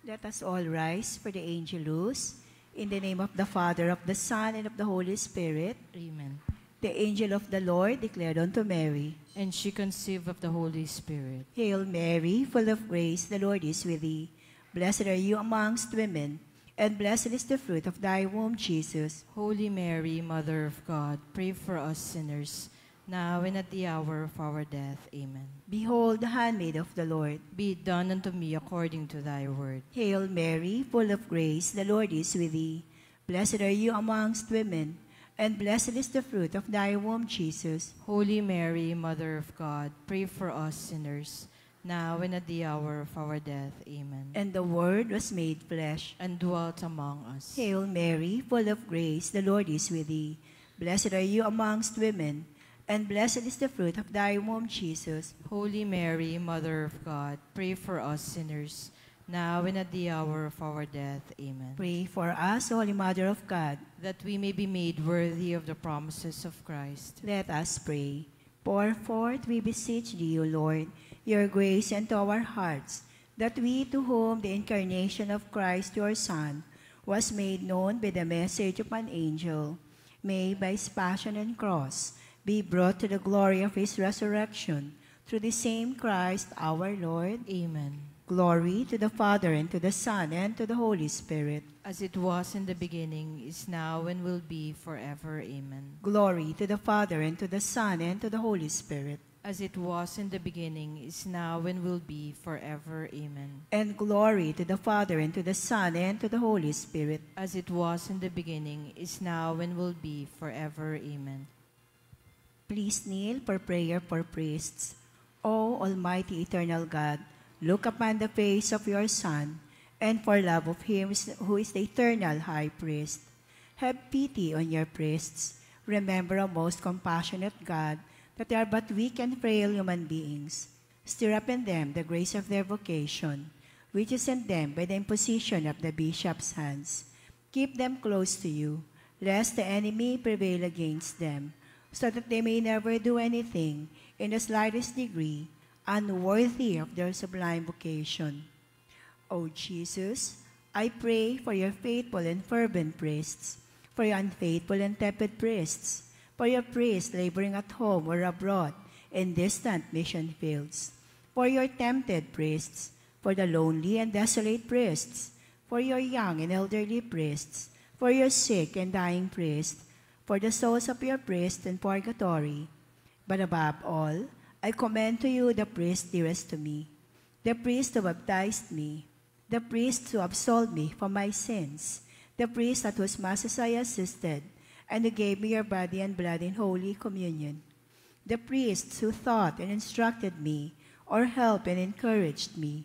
Let us all rise for the Angelus. In the name of the Father, of the Son, and of the Holy Spirit. Amen. The angel of the Lord declared unto Mary, And she conceived of the Holy Spirit. Hail Mary, full of grace, the Lord is with thee. Blessed are you amongst women, and blessed is the fruit of thy womb, Jesus. Holy Mary, Mother of God, pray for us sinners, now and at the hour of our death. Amen. Behold the handmaid of the Lord. Be it done unto me according to thy word. Hail Mary, full of grace, the Lord is with thee. Blessed are you amongst women, and blessed is the fruit of thy womb, Jesus. Holy Mary, Mother of God, pray for us sinners, now and at the hour of our death. Amen. And the Word was made flesh, and dwelt among us. Hail Mary, full of grace, the Lord is with thee. Blessed are you amongst women, and blessed is the fruit of thy womb, Jesus. Holy Mary, Mother of God, pray for us sinners, now and at the hour of our death. Amen. Pray for us, Holy Mother of God, that we may be made worthy of the promises of Christ. Let us pray. Pour forth, we beseech thee, O Lord, your grace into our hearts, that we, to whom the incarnation of Christ your Son was made known by the message of an angel, may by his passion and cross be brought to the glory of his resurrection, through the same Christ our Lord. Amen. Glory to the Father, and to the Son, and to the Holy Spirit. As it was in the beginning, is now, and will be forever. Amen. Glory to the Father, and to the Son, and to the Holy Spirit. As it was in the beginning, is now, and will be forever. Amen. And glory to the Father, and to the Son, and to the Holy Spirit. As it was in the beginning, is now, and will be forever. Amen. Please kneel for prayer for priests. O Almighty Eternal God, look upon the face of your Son, and for love of him who is the eternal High Priest, have pity on your priests. Remember, O most compassionate God, that they are but weak and frail human beings. Stir up in them the grace of their vocation, which is in them by the imposition of the bishop's hands. Keep them close to you, lest the enemy prevail against them, so that they may never do anything, in the slightest degree, unworthy of their sublime vocation. O Jesus, I pray for your faithful and fervent priests, for your unfaithful and tepid priests, for your priests laboring at home or abroad in distant mission fields, for your tempted priests, for the lonely and desolate priests, for your young and elderly priests, for your sick and dying priests, for the souls of your priests in purgatory. But above all, I commend to you the priest dearest to me, the priest who baptized me, the priest who absolved me from my sins, the priest at whose masses I assisted, and who gave me your body and blood in holy communion, the priests who taught and instructed me, or helped and encouraged me,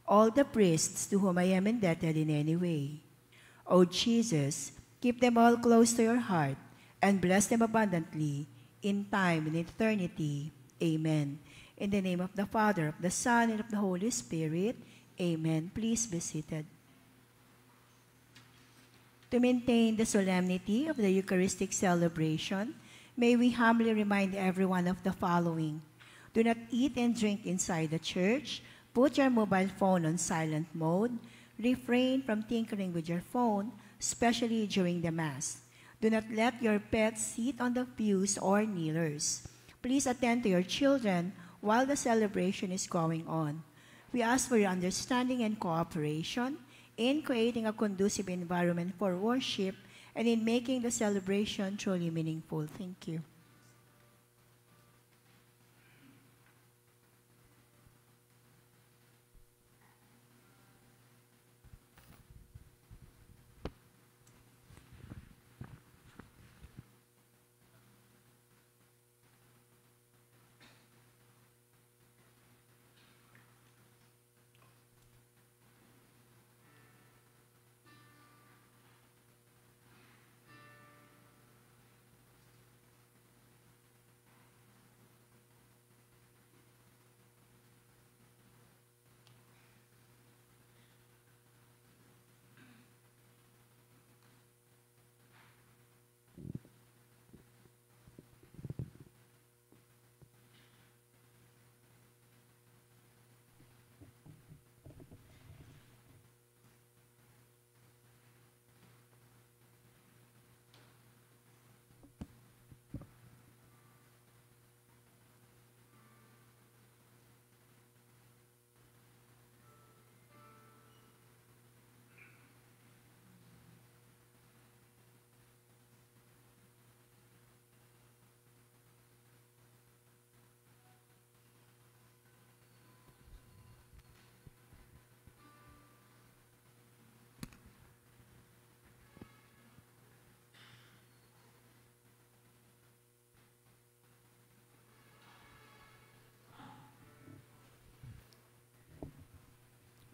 all the priests to whom I am indebted in any way. O Jesus, keep them all close to your heart, and bless them abundantly, in time and eternity. Amen. In the name of the Father, of the Son, and of the Holy Spirit. Amen. Please be seated. To maintain the solemnity of the Eucharistic celebration, may we humbly remind everyone of the following. Do not eat and drink inside the church. Put your mobile phone on silent mode. Refrain from tinkering with your phone, especially during the Mass. Do not let your pets sit on the pews or kneelers. Please attend to your children while the celebration is going on. We ask for your understanding and cooperation in creating a conducive environment for worship and in making the celebration truly meaningful. Thank you.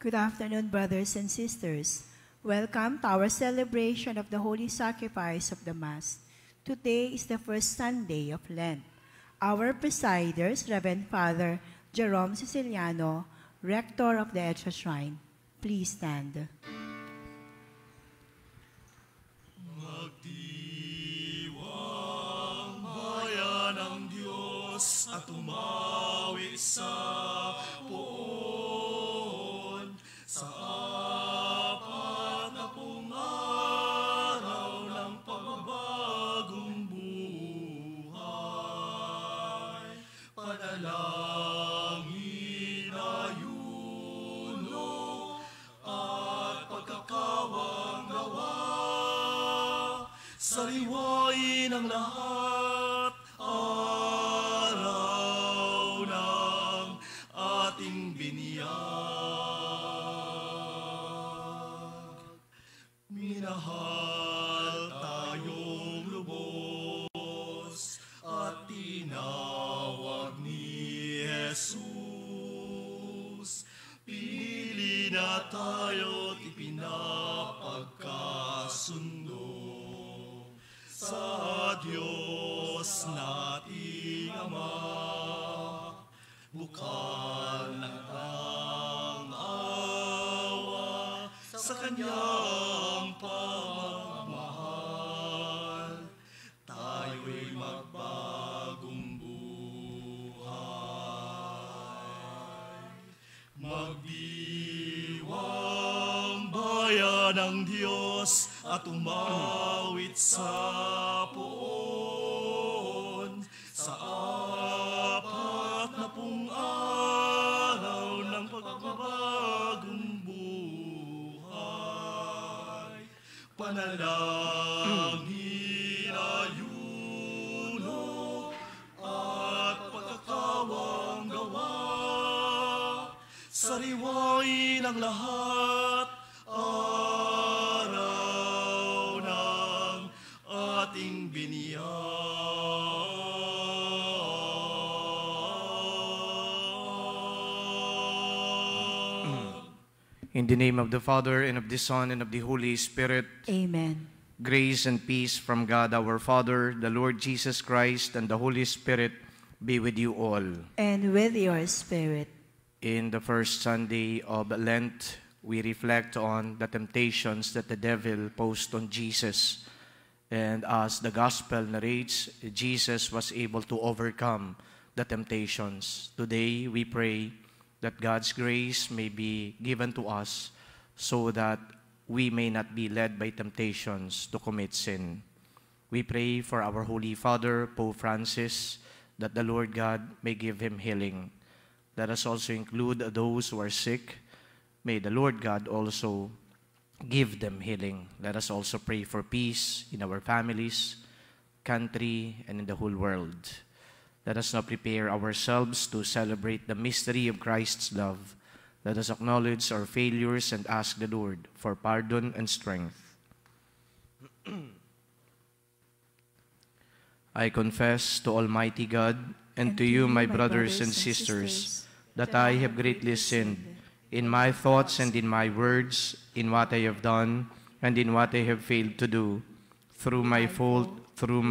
Good afternoon, brothers and sisters. Welcome to our celebration of the Holy Sacrifice of the Mass. Today is the first Sunday of Lent. Our presiders, Reverend Father Jerome Siciliano, Rector of the Edsa Shrine. Please stand. Magdiwang bayan ng Diyos at umawi sa poon sa apat na pung araw ng pagbabagong buhay. Panalangin, ayuno at pagkakawang gawa, sariwain ang lahat araw ng ating biniyag. Minahal tayong lubos at tinawag ni Jesus. Pinili na tayo't ipinapagkasundo sa Diyos nating Ama. Bukal ng awa sa Kanyang pagmamahal, tayo'y magbagong buhay. Magdiwang bayan ng Diyos at umawit sa poon sa apat na pung araw ng pagbabagong buhay. Panalangin, ayuno at pagkakawang gawa, sariwain ang lahat araw ng ating biniyag. In the name of the Father, and of the Son, and of the Holy Spirit. Amen. Grace and peace from God our Father, the Lord Jesus Christ, and the Holy Spirit be with you all. And with your spirit. In the first Sunday of Lent, we reflect on the temptations that the devil posed on Jesus. And as the Gospel narrates, Jesus was able to overcome the temptations. Today, we pray that God's grace may be given to us so that we may not be led by temptations to commit sin. We pray for our Holy Father, Pope Francis, that the Lord God may give him healing. Let us also include those who are sick. May the Lord God also give them healing. Let us also pray for peace in our families, country, and in the whole world. Let us now prepare ourselves to celebrate the mystery of Christ's love. Let us acknowledge our failures and ask the Lord for pardon and strength. I confess to Almighty God and to you, my brothers and sisters, that I have greatly sinned in my thoughts and in my words, in what I have done and in what I have failed to do, through my fault, through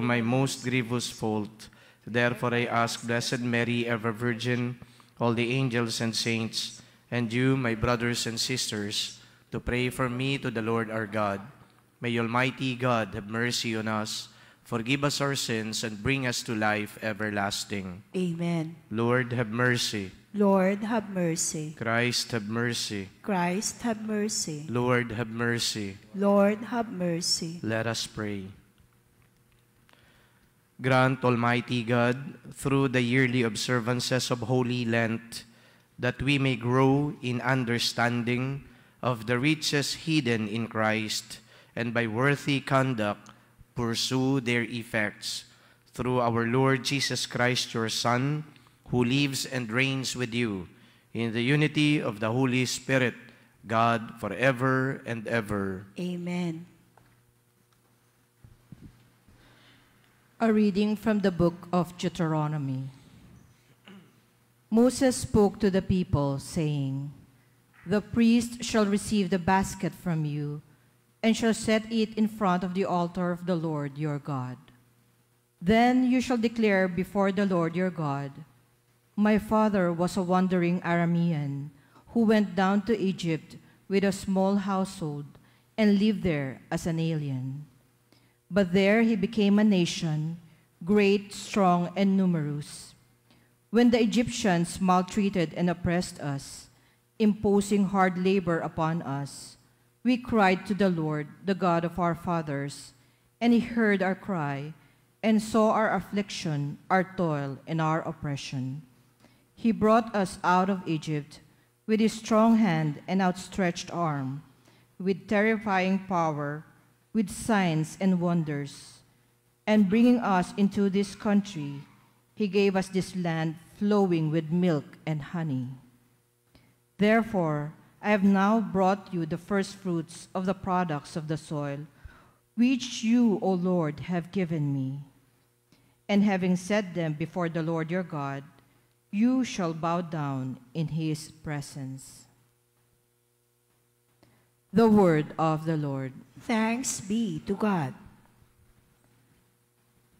my most grievous fault. Therefore I ask Blessed Mary, ever Virgin, all the angels and saints, and you, my brothers and sisters, to pray for me to the Lord our God. May Almighty God have mercy on us, forgive us our sins, and bring us to life everlasting. Amen. Lord, have mercy. Lord, have mercy. Christ, have mercy. Christ, have mercy. Lord, have mercy. Lord, have mercy. Let us pray. Grant, Almighty God, through the yearly observances of Holy Lent, that we may grow in understanding of the riches hidden in Christ, and by worthy conduct pursue their effects. Through our Lord Jesus Christ, your Son, who lives and reigns with you in the unity of the Holy Spirit, God, forever and ever. Amen. A reading from the book of Deuteronomy. Moses spoke to the people, saying, The priest shall receive the basket from you, and shall set it in front of the altar of the Lord your God. Then you shall declare before the Lord your God, my father was a wandering Aramean, who went down to Egypt with a small household and lived there as an alien. But there he became a nation, great, strong, and numerous. When the Egyptians maltreated and oppressed us, imposing hard labor upon us, we cried to the Lord, the God of our fathers, and he heard our cry and saw our affliction, our toil, and our oppression. He brought us out of Egypt with his strong hand and outstretched arm, with terrifying power, with signs and wonders. And bringing us into this country, he gave us this land flowing with milk and honey. Therefore, I have now brought you the first fruits of the products of the soil, which you, O Lord, have given me. And having set them before the Lord your God, you shall bow down in his presence. The word of the Lord. Thanks be to God.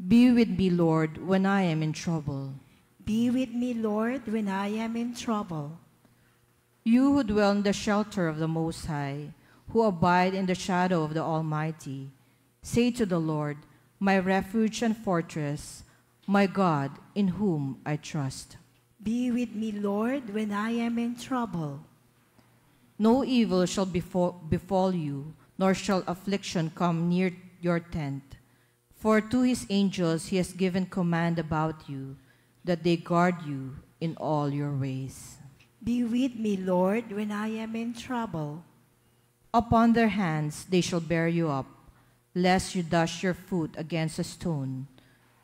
Be with me, Lord, when I am in trouble. Be with me, Lord, when I am in trouble. You who dwell in the shelter of the Most High, who abide in the shadow of the Almighty, say to the Lord, my refuge and fortress, my God, in whom I trust. Be with me, Lord, when I am in trouble. No evil shall befall you, nor shall affliction come near your tent. For to his angels he has given command about you, that they guard you in all your ways. Be with me, Lord, when I am in trouble. Upon their hands they shall bear you up, lest you dash your foot against a stone.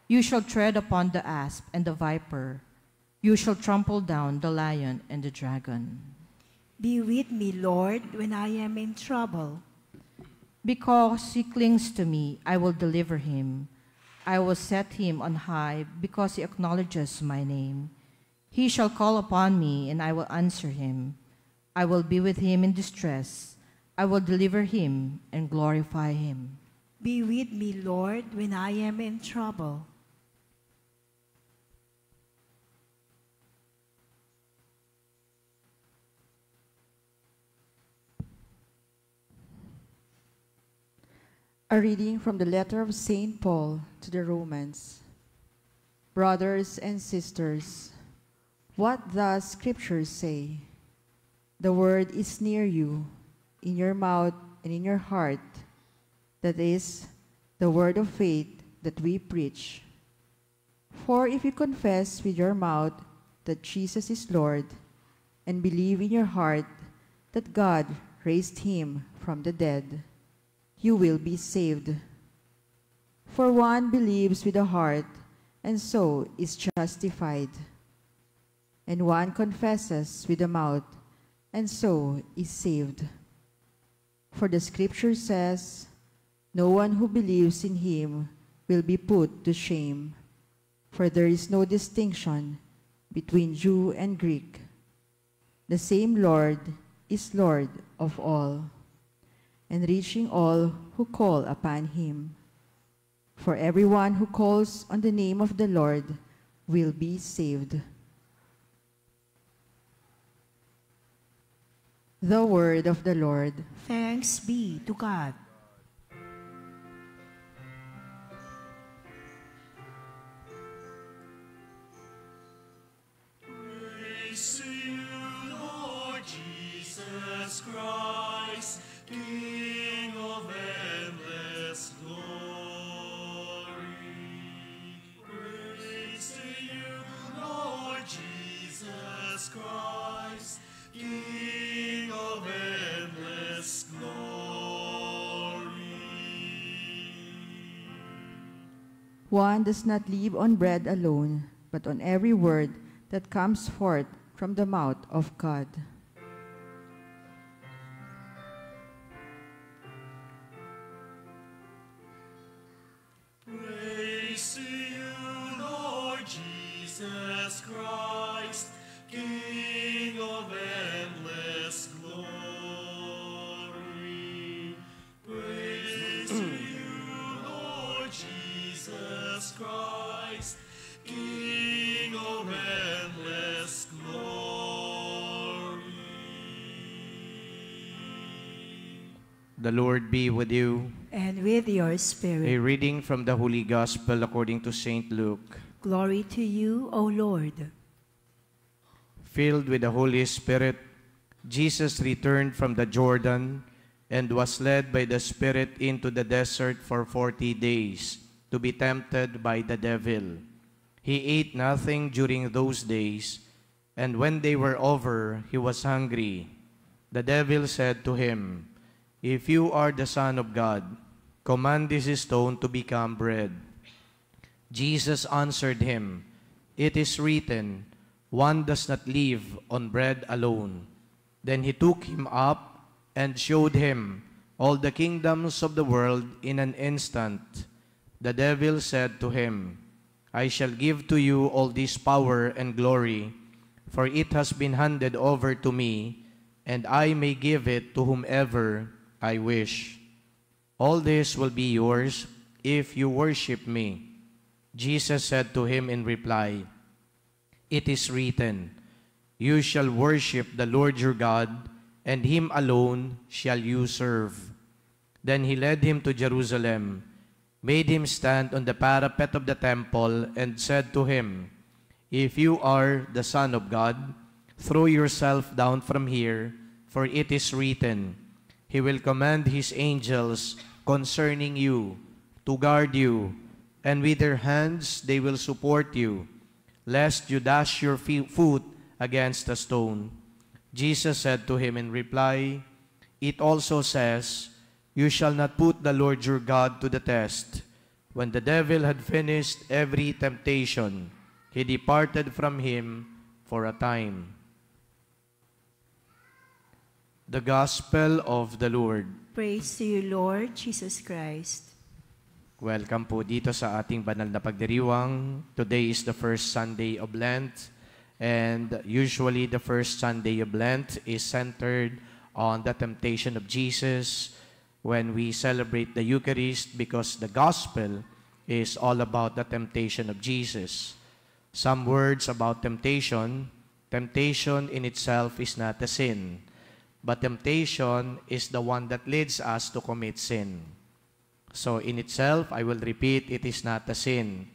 You shall tread upon the asp and the viper. You shall trample down the lion and the dragon. Be with me, Lord, when I am in trouble. Because he clings to me, I will deliver him. I will set him on high because he acknowledges my name. He shall call upon me, and I will answer him. I will be with him in distress. I will deliver him and glorify him. Be with me, Lord, when I am in trouble. A reading from the letter of St. Paul to the Romans. Brothers and sisters, what does Scripture say? The word is near you, in your mouth and in your heart. That is, the word of faith that we preach. For if you confess with your mouth that Jesus is Lord, and believe in your heart that God raised him from the dead, you will be saved. For one believes with the heart, and so is justified. And one confesses with the mouth, and so is saved. For the Scripture says, no one who believes in him will be put to shame. For there is no distinction between Jew and Greek. The same Lord is Lord of all, and reaching all who call upon him. For everyone who calls on the name of the Lord will be saved. The word of the Lord. Thanks be to God. Praise to you, Lord Jesus Christ, King of endless glory. Praise to you, Lord Jesus Christ, King of endless glory. One does not live on bread alone, but on every word that comes forth from the mouth of God. Praise to you, Lord Jesus Christ, King of endless glory. The Lord be with you. And with your A spirit. reading from the Holy Gospel according to St. Luke. Glory to you, O Lord. Filled with the Holy Spirit, Jesus returned from the Jordan and was led by the Spirit into the desert for 40 days to be tempted by the devil. He ate nothing during those days, and when they were over, he was hungry. The devil said to him, "If you are the Son of God, command this stone to become bread." Jesus answered him, "It is written, one does not live on bread alone." Then he took him up and showed him all the kingdoms of the world in an instant. The devil said to him, "I shall give to you all this power and glory, for it has been handed over to me, and I may give it to whomever I wish. All this will be yours if you worship me." Jesus said to him in reply, "It is written, you shall worship the Lord your God, and him alone shall you serve." Then he led him to Jerusalem, made him stand on the parapet of the temple, and said to him, "If you are the Son of God, throw yourself down from here, for it is written, he will command his angels concerning you to guard you, and with their hands they will support you, lest you dash your foot against a stone." Jesus said to him in reply, "It also says, you shall not put the Lord your God to the test." When the devil had finished every temptation, he departed from him for a time. The Gospel of the Lord. Praise to you, Lord Jesus Christ. Welcome po dito sa ating banal na pagdiriwang. Today is the first Sunday of Lent, and usually the first Sunday of Lent is centered on the temptation of Jesus when we celebrate the Eucharist, because the Gospel is all about the temptation of Jesus. Some words about temptation. Temptation in itself is not a sin, but temptation is the one that leads us to commit sin. So in itself, I will repeat, it is not a sin,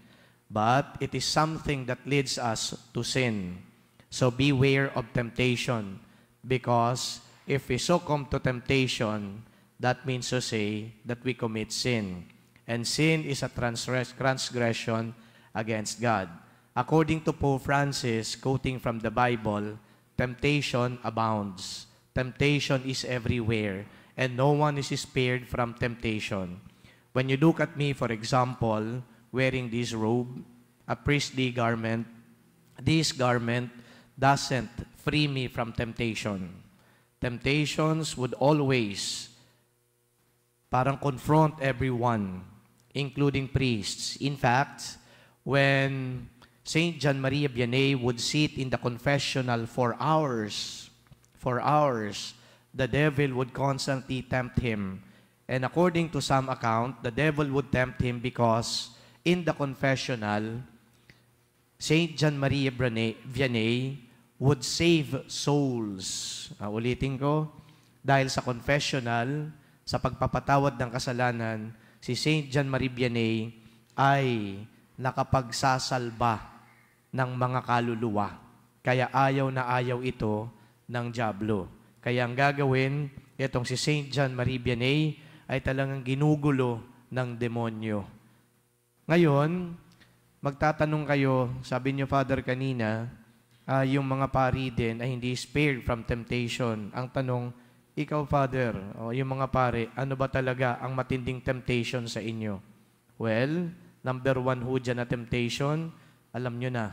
but it is something that leads us to sin. So beware of temptation, because if we succumb to temptation, that means to say that we commit sin. And sin is a transgression against God. According to Pope Francis, quoting from the Bible, temptation abounds. Temptation is everywhere, and no one is spared from temptation. When you look at me, for example, wearing this robe, a priestly garment, this garment doesn't free me from temptation. Temptations would always parang confront everyone, including priests. In fact, when Saint John Maria Vianney would sit in the confessional for hours, the devil would constantly tempt him. And according to some account, the devil would tempt him because in the confessional, Saint John Maria Vianney would save souls. Ulitin ko, dahil sa confessional, sa pagpapatawad ng kasalanan, si Saint John Maria Vianney ay nakapagsasalba ng mga kaluluwa. Kaya ayaw na ayaw ito ng dyablo. Kaya ang gagawin, itong si Saint John Maria Vianney ay talagang ginugulo ng demonyo. Ngayon, magtatanong kayo, sabi niyo, Father, kanina, yung mga pari din ay hindi spared from temptation. Ang tanong, ikaw, Father, o yung mga pare, ano ba talaga ang matinding temptation sa inyo? Well, number one ho dyan na temptation, alam nyo na.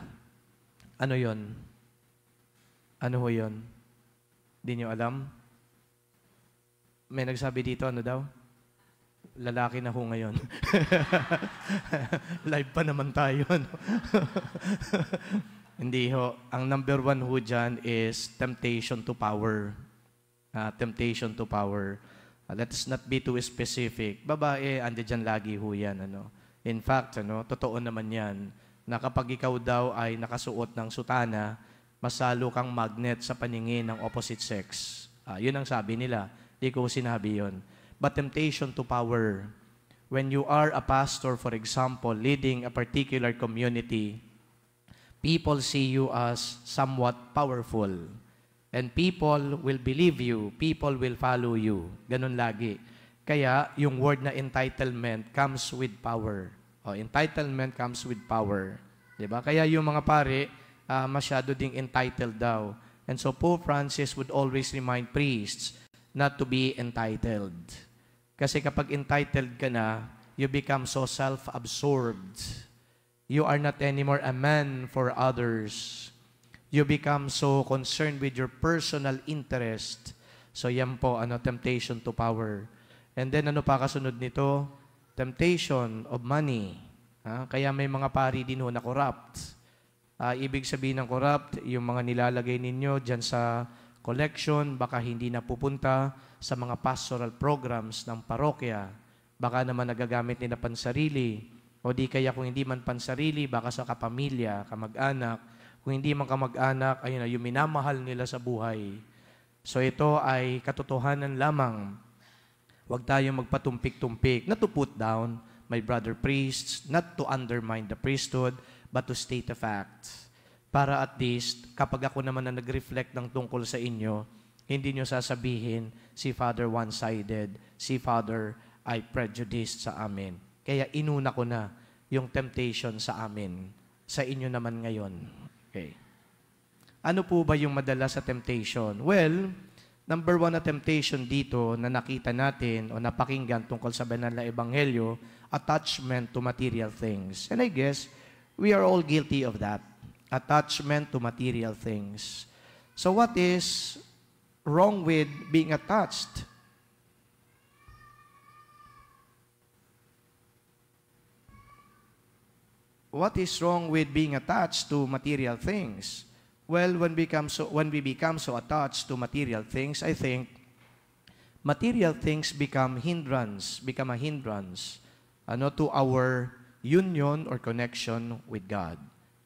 Ano yon? Ano ho yun? Di nyo alam? May nagsabi dito, ano daw? Lalaki na ho ngayon. Live pa naman tayo. No? Hindi ho. Ang number one ho dyan is temptation to power. Temptation to power. Let's not be too specific. Babae, andi dyan lagi ho yan. Ano? In fact, totoo naman yan, na kapag ikaw daw ay nakasuot ng sutana, masalo kang magnet sa paningin ng opposite sex. Yun ang sabi nila. Di ko sinabi yun. but temptation to power. When you are a pastor, for example, leading a particular community, people see you as somewhat powerful. And people will believe you. People will follow you. Ganun lagi. Kaya, yung word na entitlement comes with power. Entitlement comes with power. Diba? Kaya yung mga pare, masyado ding entitled daw. And so Pope Francis would always remind priests not to be entitled. Kasi kapag entitled ka na, you become so self-absorbed. You are not anymore a man for others. You become so concerned with your personal interest. So yan po, temptation to power. And then ano pa kasunod nito? Temptation of money. Kaya may mga pari din na corrupt. Ibig sabihin ng corrupt, yung mga nilalagay ninyo dyan sa collection, baka hindi na pupunta sa mga pastoral programs ng parokya. Baka naman nagagamit nila pansarili. O di kaya kung hindi man pansarili, baka sa kapamilya, kamag-anak. Kung hindi man kamag-anak, ayun na, yung minamahal nila sa buhay. So ito ay katotohanan lamang. Huwag tayong magpatumpik-tumpik, not to put down my brother priests, not to undermine the priesthood, but to state the facts. Para at least, kapag ako naman na nag-reflect ng tungkol sa inyo, hindi nyo sasabihin, si Father one-sided, si Father ay prejudiced sa amin. Kaya inuna ko na yung temptation sa amin, sa inyo naman ngayon. Okay. Ano po ba yung madala sa temptation? Well, number one na temptation dito na nakita natin o napakinggan tungkol sa banal na ebanghelyo, attachment to material things. And I guess, we are all guilty of that. Attachment to material things. So what is wrong with being attached? What is wrong with being attached to material things? Well, when we become so attached to material things, I think material things become a hindrance to our union or connection with God.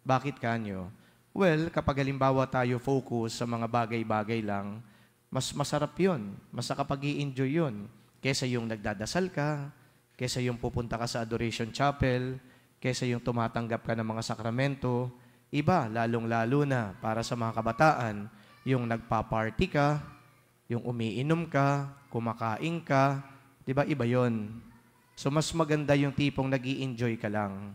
Bakit kanyo? Well, kapag halimbawa tayo focus sa mga bagay-bagay lang, mas masarap yun. Mas nakapag-i-enjoy yun. Kesa yung nagdadasal ka, kesa yung pupunta ka sa adoration chapel, kesa yung tumatanggap ka ng mga sakramento. Iba, lalong-lalo na para sa mga kabataan, yung nagpa-party ka, yung umiinom ka, kumakain ka, di ba iba yon? So mas maganda yung tipong nag-i-enjoy ka lang.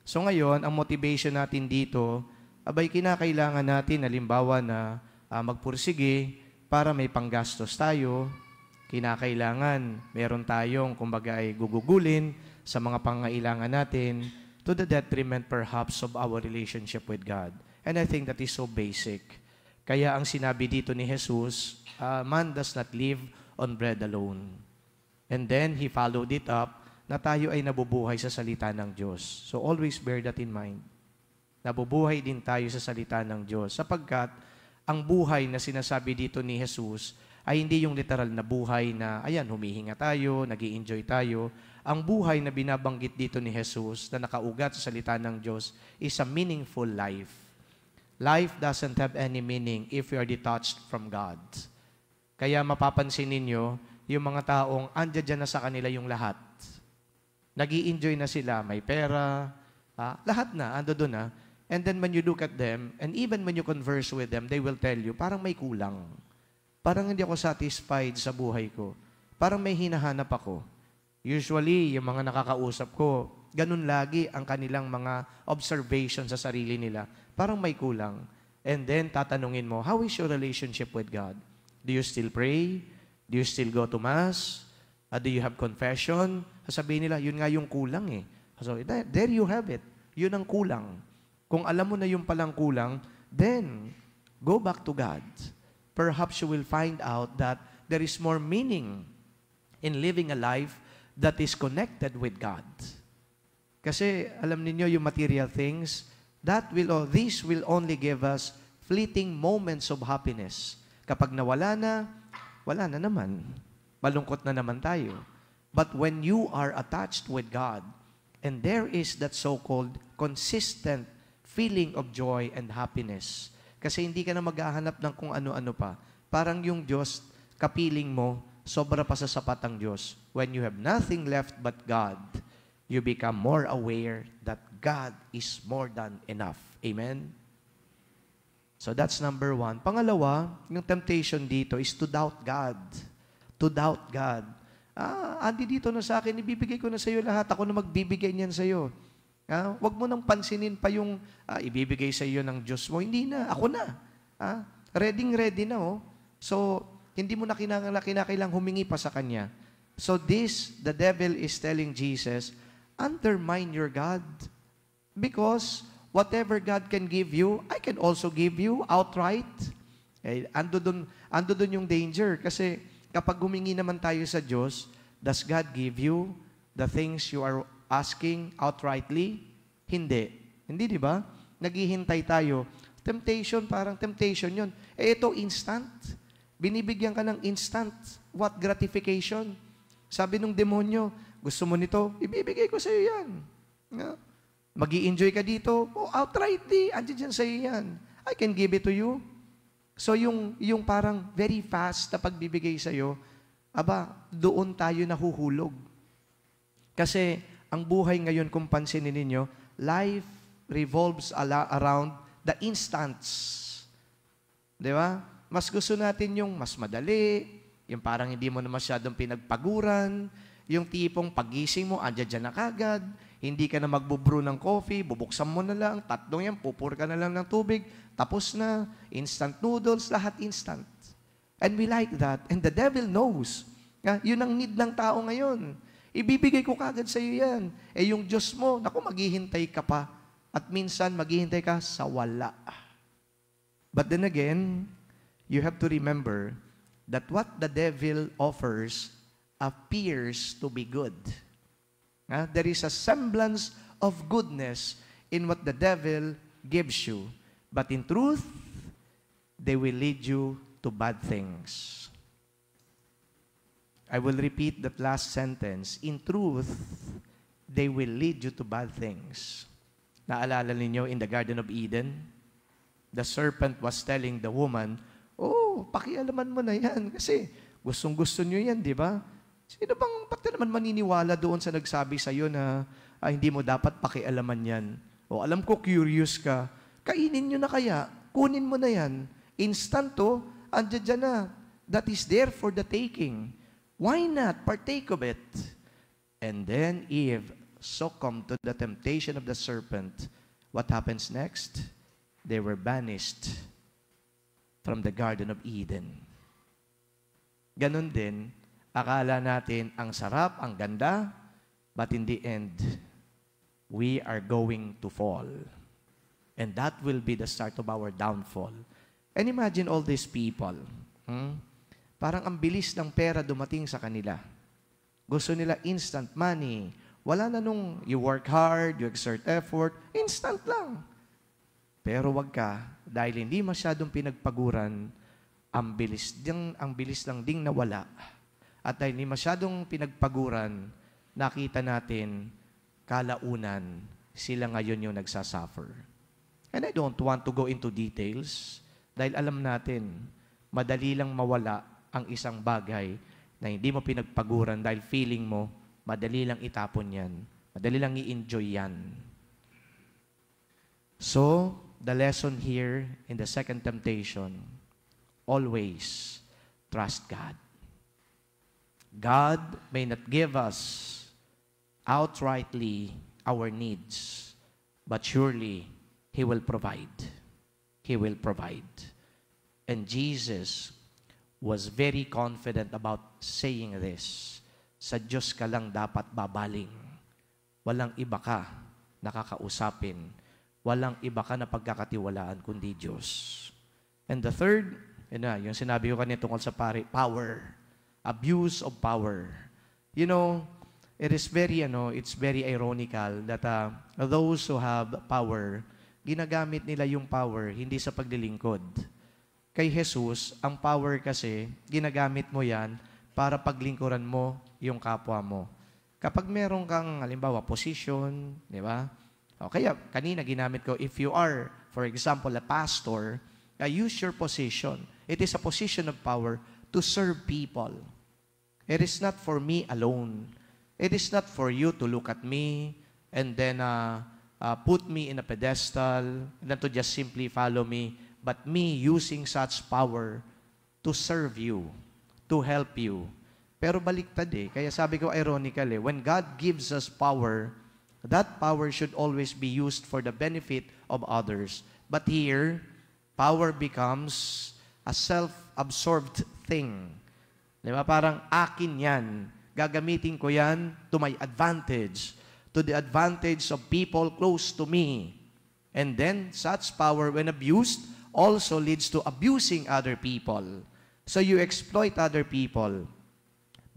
So ngayon, ang motivation natin dito, abay kinakailangan natin, halimbawa na magpursige para may panggastos tayo. Kinakailangan, meron tayong, kumbaga ay gugugulin sa mga pangailangan natin to the detriment perhaps of our relationship with God. And I think that is so basic. Kaya ang sinabi dito ni Jesus, man does not live on bread alone. And then, He followed it up na tayo ay nabubuhay sa salita ng Diyos. So always bear that in mind. Nabubuhay din tayo sa salita ng Diyos. Sapagkat, ang buhay na sinasabi dito ni Jesus ay hindi yung literal na buhay na, ayan, humihinga tayo, nag-i-enjoy tayo. Ang buhay na binabanggit dito ni Jesus na nakaugat sa salita ng Diyos is a meaningful life. Life doesn't have any meaning if you are detached from God. Kaya mapapansin ninyo, yung mga taong andyan na sa kanila yung lahat. Nag-i-enjoy na sila, may pera, lahat na, ando doon na. And then when you look at them, and even when you converse with them, they will tell you, parang may kulang. Parang hindi ako satisfied sa buhay ko. Parang may hinahanap ako. Usually, yung mga nakakausap ko, ganun lagi ang kanilang mga observation sa sarili nila. Parang may kulang. And then, tatanungin mo, how is your relationship with God? Do you still pray? Do you still go to Mass? Do you have confession? Sasabihin nila, yun nga yung kulang eh. So, there you have it. Yun ang kulang. Kung alam mo na yung palang kulang, then, go back to God. Perhaps you will find out that there is more meaning in living a life that is connected with God. Kasi, alam niyo yung material things, these will only give us fleeting moments of happiness. Kapag nawala na, wala na naman. Malungkot na naman tayo. But when you are attached with God, and there is that so-called consistent feeling of joy and happiness, kasi hindi ka na maghahanap ng kung ano-ano pa. Parang yung Diyos, kapiling mo, sobra pa sa sapat ang Diyos. When you have nothing left but God, you become more aware that God is more than enough. Amen? So that's number one. Pangalawa, yung temptation dito is to doubt God. To doubt God. Andi dito na sa akin, ibibigay ko na sa iyo lahat. Ako na magbibigay niyan sa iyo. Huwag mo nang pansinin pa yung ibibigay sa iyo ng Diyos mo. Hindi na, ako na. Ready na, oh. So, hindi mo na kinakailang humingi pa sa Kanya. So the devil is telling Jesus, undermine your God. Because whatever God can give you, I can also give you outright. Ando dun yung danger. Kasi kapag humingi naman tayo sa Diyos, does God give you the things you are asking outrightly? Hindi. Hindi, di ba? Naghihintay tayo. Temptation, parang temptation yun. Ito, instant. Binibigyan ka ng instant. What gratification? Sabi nung demonyo, gusto mo nito? Ibibigay ko sa iyo yan. Mag-i-enjoy ka dito? Outrightly, andyan dyan sa iyo yan. I can give it to you. So yung parang very fast na pagbibigay sa iyo, doon tayo nahuhulog. Kasi ang buhay ngayon, kung pansinin ninyo, life revolves around the instants. Di ba? Mas gusto natin yung mas madali, yung parang hindi mo na masyadong pinagpaguran, yung tipong pagising mo, andyan dyan na kagad, hindi ka na magbubrew ng coffee, bubuksan mo na lang, tatlong yan, pupur ka na lang ng tubig, tapos na, instant noodles, lahat instant. And we like that. And the devil knows. Yun ang need ng tao ngayon. Ibibigay ko kagad sa iyo yan. Yung Diyos mo, naku, maghihintay ka pa. At minsan, maghihintay ka sa wala. But then again, you have to remember that what the devil offers appears to be good. There is a semblance of goodness in what the devil gives you. But in truth, they will lead you to bad things. I will repeat that last sentence. In truth, they will lead you to bad things. Naalala ninyo in the Garden of Eden? The serpent was telling the woman, pakialaman mo na yan kasi gustong-gusto nyo yan, di ba? Ba't ka naman maniniwala doon sa nagsabi sa'yo na hindi mo dapat pakialaman yan? Alam ko curious ka. Kainin nyo na kaya. Kunin mo na yan. Instant andyan dyan na. That is there for the taking. Why not partake of it? And then Eve succumbed to the temptation of the serpent. What happens next? They were banished from the Garden of Eden. Ganon din, akala natin ang sarap, ang ganda, but in the end, we are going to fall. And that will be the start of our downfall. And imagine all these people. Parang ang bilis ng pera dumating sa kanila. Gusto nila instant money. Wala na nung you work hard, you exert effort, instant lang. Pero wag ka, dahil hindi masyadong pinagpaguran, ang bilis lang ding nawala. At dahil hindi masyadong pinagpaguran, nakita natin, kalaunan, sila ngayon yung nagsasuffer. And I don't want to go into details, dahil alam natin, madali lang mawala ang isang bagay na hindi mo pinagpaguran dahil feeling mo, madali lang itapon yan. Madali lang i-enjoy yan. So, the lesson here in the second temptation, always trust God. God may not give us outrightly our needs, but surely He will provide. He will provide. And Jesus was very confident about saying this. Sa Diyos ka lang dapat babaling. Walang iba ka nakakausapin. Walang iba ka na pagkakatiwalaan kundi Diyos. And the third, yung sinabi ko kanina tungkol sa power. Abuse of power. You know, it's very ironical that those who have power, ginagamit nila yung power hindi sa paglilingkod. Kay Jesus, ang power kasi, ginagamit mo yan para paglingkuran mo yung kapwa mo. Kapag meron kang, halimbawa, position, di ba? Kaya, kanina ginamit ko, if you are, for example, a pastor, use your position. It is a position of power to serve people. It is not for me alone. It is not for you to look at me and then put me in a pedestal and then to just simply follow me, but me using such power to serve you, to help you. Pero baliktad Kaya sabi ko ironically, when God gives us power, that power should always be used for the benefit of others. But here, power becomes a self-absorbed thing. Di ba? Parang akin yan. Gagamitin ko yan to my advantage, to the advantage of people close to me. And then, such power, when abused, also leads to abusing other people. So you exploit other people.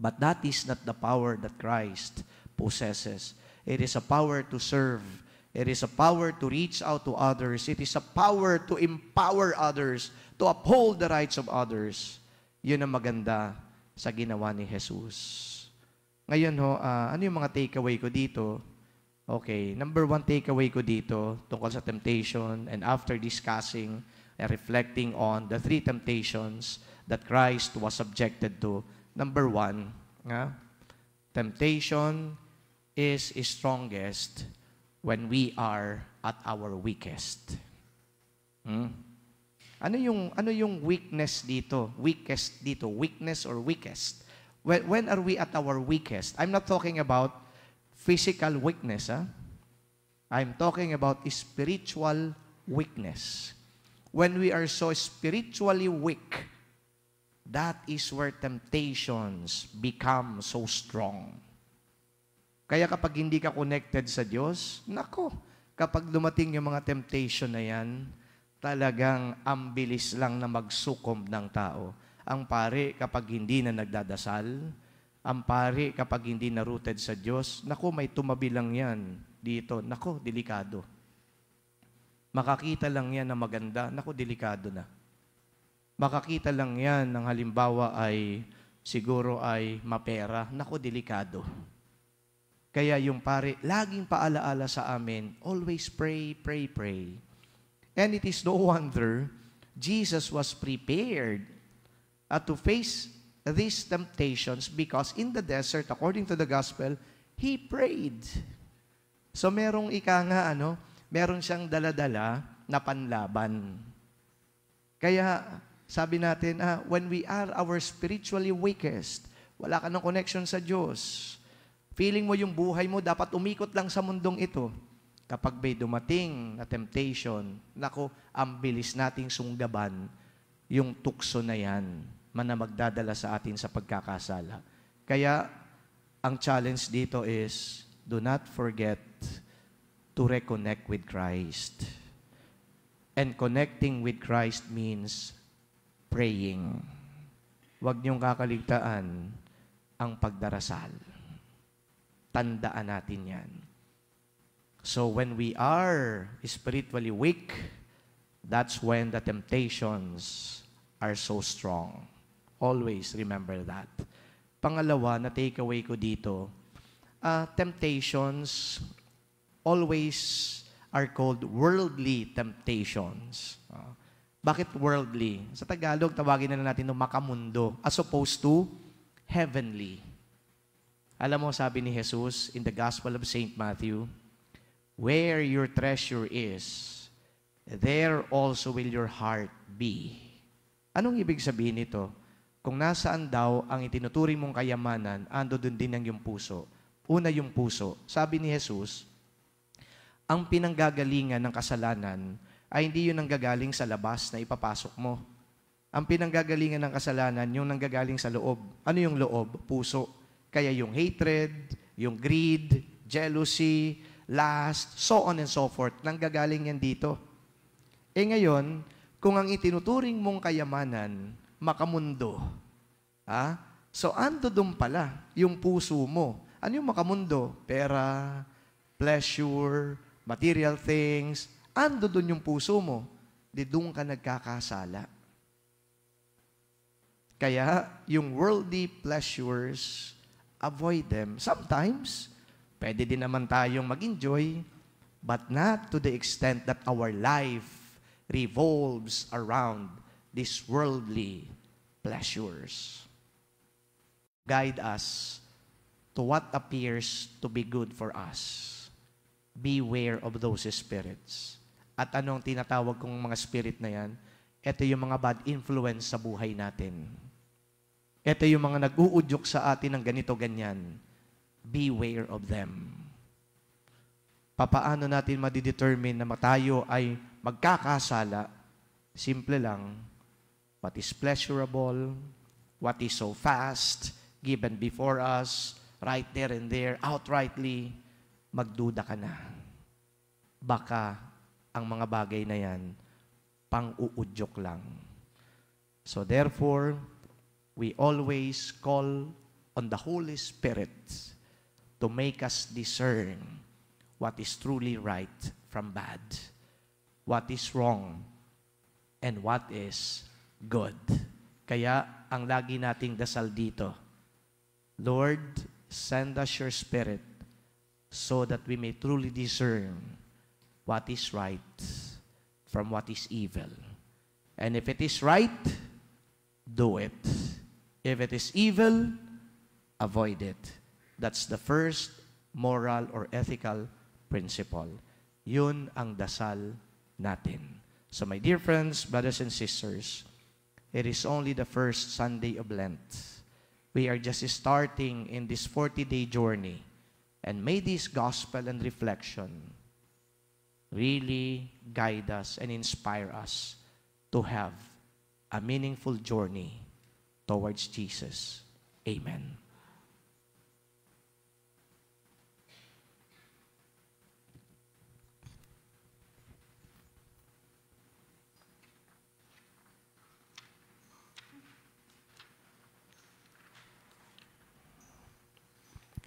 But that is not the power that Christ possesses. It is a power to serve. It is a power to reach out to others. It is a power to empower others, to uphold the rights of others. Yun ang maganda sa ginawa ni Jesus. Ngayon ano yung mga takeaway ko dito? Okay, number 1 takeaway ko dito tungkol sa temptation, and after discussing and reflecting on the 3 temptations that Christ was subjected to, number 1, temptation is strongest when we are at our weakest. Ano yung weakness dito? Weakest dito. Weakness or weakest? When are we at our weakest? I'm not talking about physical weakness. I'm talking about spiritual weakness. When we are so spiritually weak, that is where temptations become so strong. Kaya kapag hindi ka connected sa Diyos, kapag dumating yung mga temptation na yan, talagang ang bilis lang na magsukom ng tao. Ang pare, kapag hindi na nagdadasal, ang pare, kapag hindi na rooted sa Diyos, may tumabi lang yan dito. Delikado. Makakita lang yan na maganda, delikado na. Makakita lang yan ng halimbawa ay, siguro ay mapera, delikado. Kaya yung pare, laging paalaala sa amin, always pray, pray, pray. And it is no wonder Jesus was prepared to face these temptations because in the desert, according to the gospel, He prayed. So merong meron siyang dala-dala na panlaban. Kaya sabi natin, when we are our spiritually weakest, wala ka ng connection sa Diyos. Feeling mo yung buhay mo dapat umikot lang sa mundong ito. Kapag may dumating na temptation, ang bilis nating sunggaban yung tukso na yan na magdadala sa atin sa pagkakasala. Kaya, ang challenge dito is, do not forget to reconnect with Christ. And connecting with Christ means praying. Huwag niyong kakaligtaan ang pagdarasal. Tandaan natin yan. So when we are spiritually weak, that's when the temptations are so strong. Always remember that. Pangalawa na takeaway ko dito, temptations always are called worldly temptations. Bakit worldly? Sa Tagalog, tawagin na natin makamundo as opposed to heavenly. Alam mo, sabi ni Jesus in the Gospel of St. Matthew, where your treasure is, there also will your heart be. Anong ibig sabihin nito? Kung nasaan daw ang itinuturing mong kayamanan, ando dun din ang iyong puso. Una yung puso. Sabi ni Jesus, ang pinanggagalingan ng kasalanan ay hindi yun nanggagaling sa labas na ipapasok mo. Ang pinanggagalingan ng kasalanan, yung nanggagaling sa loob. Ano yung loob? Puso. Kaya yung hatred, yung greed, jealousy, lust, so on and so forth, nanggagaling yan dito. Ngayon, kung ang itinuturing mong kayamanan, makamundo, so ando doon pala yung puso mo. Ano yung makamundo? Pera, pleasure, material things, ando doon yung puso mo. Di doon ka nagkakasala. Kaya, yung worldly pleasures, avoid them. Sometimes, pwede din naman tayong mag-enjoy, but not to the extent that our life revolves around these worldly pleasures. guide us to what appears to be good for us. Beware of those spirits. At anong tinatawag kong mga spirit na yan? Ito yung mga bad influence sa buhay natin. Ito yung mga nag-uudyok sa atin ng ganito, ganyan. Beware of them. Papaano natin madidetermine na tayo ay magkakasala? Simple lang. What is pleasurable, what is so fast, given before us, right there and there, outrightly, magduda ka na. Baka ang mga bagay na yan, pang-uudyok lang. So therefore, we always call on the Holy Spirit to make us discern what is truly right from bad, what is wrong, and what is good. Kaya, ang lagi nating dasal dito, Lord, send us your Spirit so that we may truly discern what is right from what is evil. And if it is right, do it. If it is evil, avoid it. That's the first moral or ethical principle. Yun ang dasal natin. So my dear friends, brothers and sisters, it is only the first Sunday of Lent. We are just starting in this 40-day journey. And may this gospel and reflection really guide us and inspire us to have a meaningful journey towards Jesus. Amen.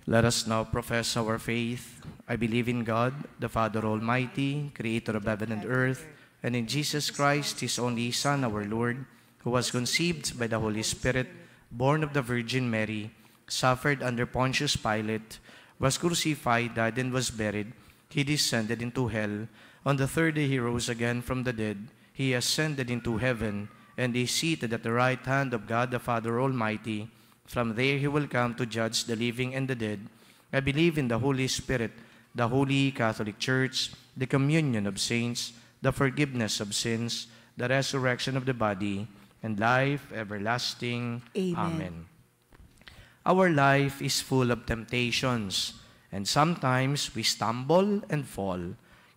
Let us now profess our faith. I believe in God, the Father Almighty, creator of heaven and earth, and in Jesus Christ, his only Son, our Lord, who was conceived by the Holy Spirit, born of the Virgin Mary, suffered under Pontius Pilate, was crucified, died, and was buried. He descended into hell. On the third day he rose again from the dead. He ascended into heaven, and is seated at the right hand of God, the Father Almighty. From there he will come to judge the living and the dead. I believe in the Holy Spirit, the Holy Catholic Church, the communion of saints, the forgiveness of sins, the resurrection of the body, and life everlasting. Amen. Amen. Our life is full of temptations, and sometimes we stumble and fall.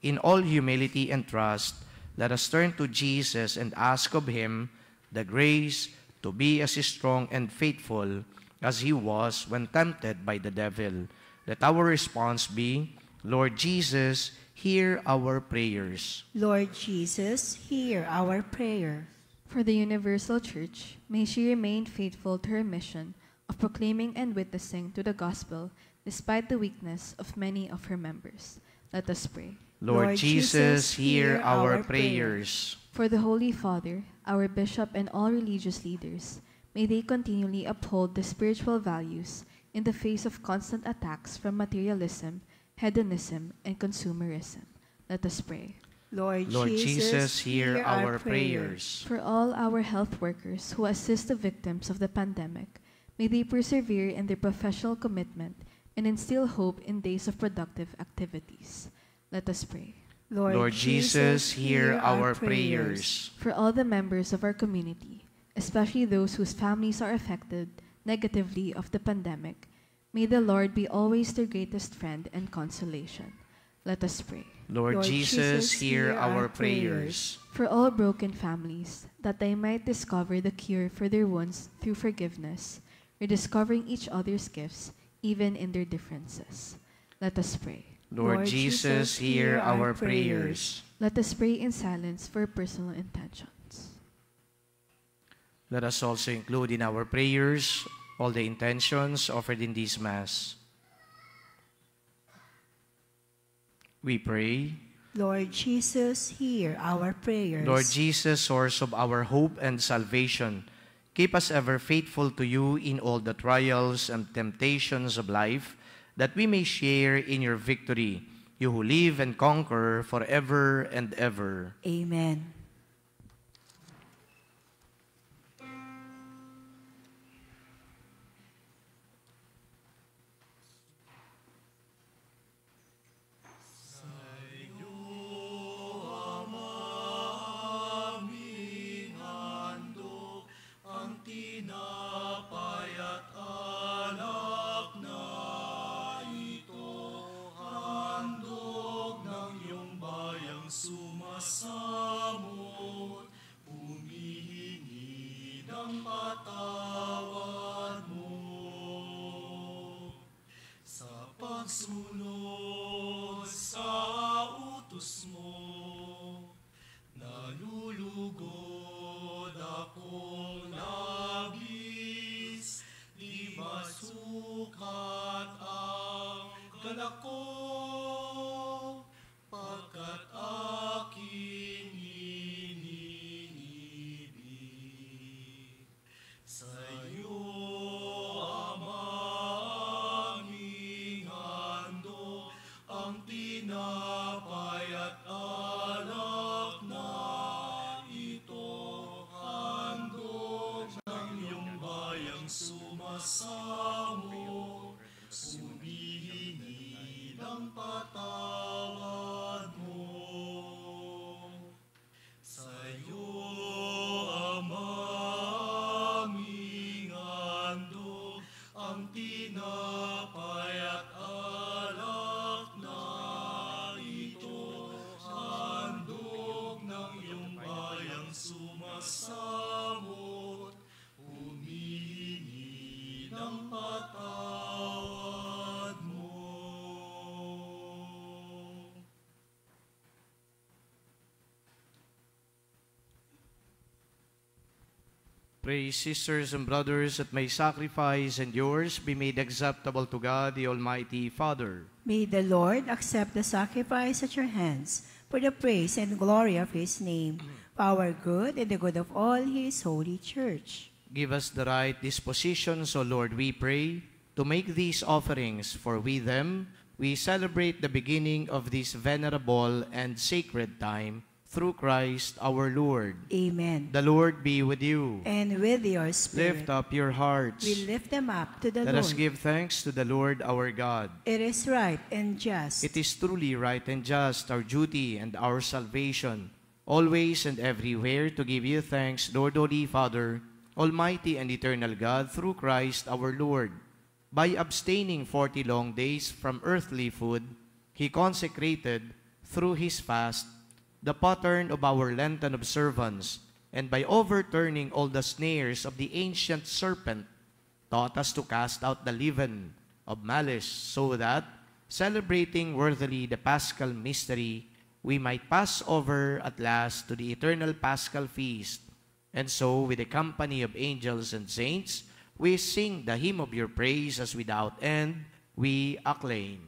In all humility and trust, let us turn to Jesus and ask of him the grace to be as strong and faithful as he was when tempted by the devil. Let our response be, Lord Jesus, hear our prayers. Lord Jesus, hear our prayer. For the universal church, may she remain faithful to her mission of proclaiming and witnessing to the gospel despite the weakness of many of her members. Let us pray. Lord Jesus, hear our prayers. For the Holy Father, our bishop, and all religious leaders, may they continually uphold the spiritual values in the face of constant attacks from materialism, hedonism, and consumerism. Let us pray. Lord Jesus, hear our prayers. For all our health workers who assist the victims of the pandemic, may they persevere in their professional commitment and instill hope in days of productive activities. Let us pray. Lord Jesus, hear our prayers. For all the members of our community, especially those whose families are affected negatively of the pandemic, may the Lord be always their greatest friend and consolation. Let us pray. Lord Jesus, hear our prayers. For all broken families, that they might discover the cure for their wounds through forgiveness, rediscovering each other's gifts, even in their differences. Let us pray. Lord Jesus, hear our prayers. Let us pray in silence for personal intentions. Let us also include in our prayers all the intentions offered in this Mass. We pray. Lord Jesus, hear our prayers. Lord Jesus, source of our hope and salvation, keep us ever faithful to you in all the trials and temptations of life, that we may share in your victory, you who live and conquer forever and ever. Amen. tinapay at alak na ito, handog ng iyong bayang sumasamot, humihingi ng patawad mo. Sa pagsunod sa utos mo, nalulugod akong labis, di masukat ang galak ko, pagkat aking iniibig. Sa iyo, Ama, aming handog, ang tinapay at alak na ito, handog ng iyong bayang sumasamo, humihingi ng patawad mo. Sa iyo, Ama, aming handog, ang tinapay at alak na ito, handog ng iyong bayang sumasamot, humihingi ng patawad mo. Pray, sisters and brothers, that my sacrifice and yours be made acceptable to God, the Almighty Father. May the Lord accept the sacrifice at your hands for the praise and glory of his name, for our good and the good of all his holy church. Give us the right dispositions, O Lord, we pray, to make these offerings, for with them we celebrate the beginning of this venerable and sacred time, through Christ our Lord. Amen. The Lord be with you. And with your spirit, Lift up your hearts. we lift them up to the Let Lord. us give thanks to the Lord our God. It is right and just. It is truly right and just, our duty and our salvation, always and everywhere to give you thanks, Lord, Holy Father, Almighty and eternal God, through Christ our Lord. By abstaining 40 long days from earthly food, He consecrated, through His fast, the pattern of our Lenten observance, and by overturning all the snares of the ancient serpent, taught us to cast out the leaven of malice, so that, celebrating worthily the Paschal mystery, we might pass over at last to the eternal Paschal feast. And so, with the company of angels and saints, we sing the hymn of your praise as without end we acclaim.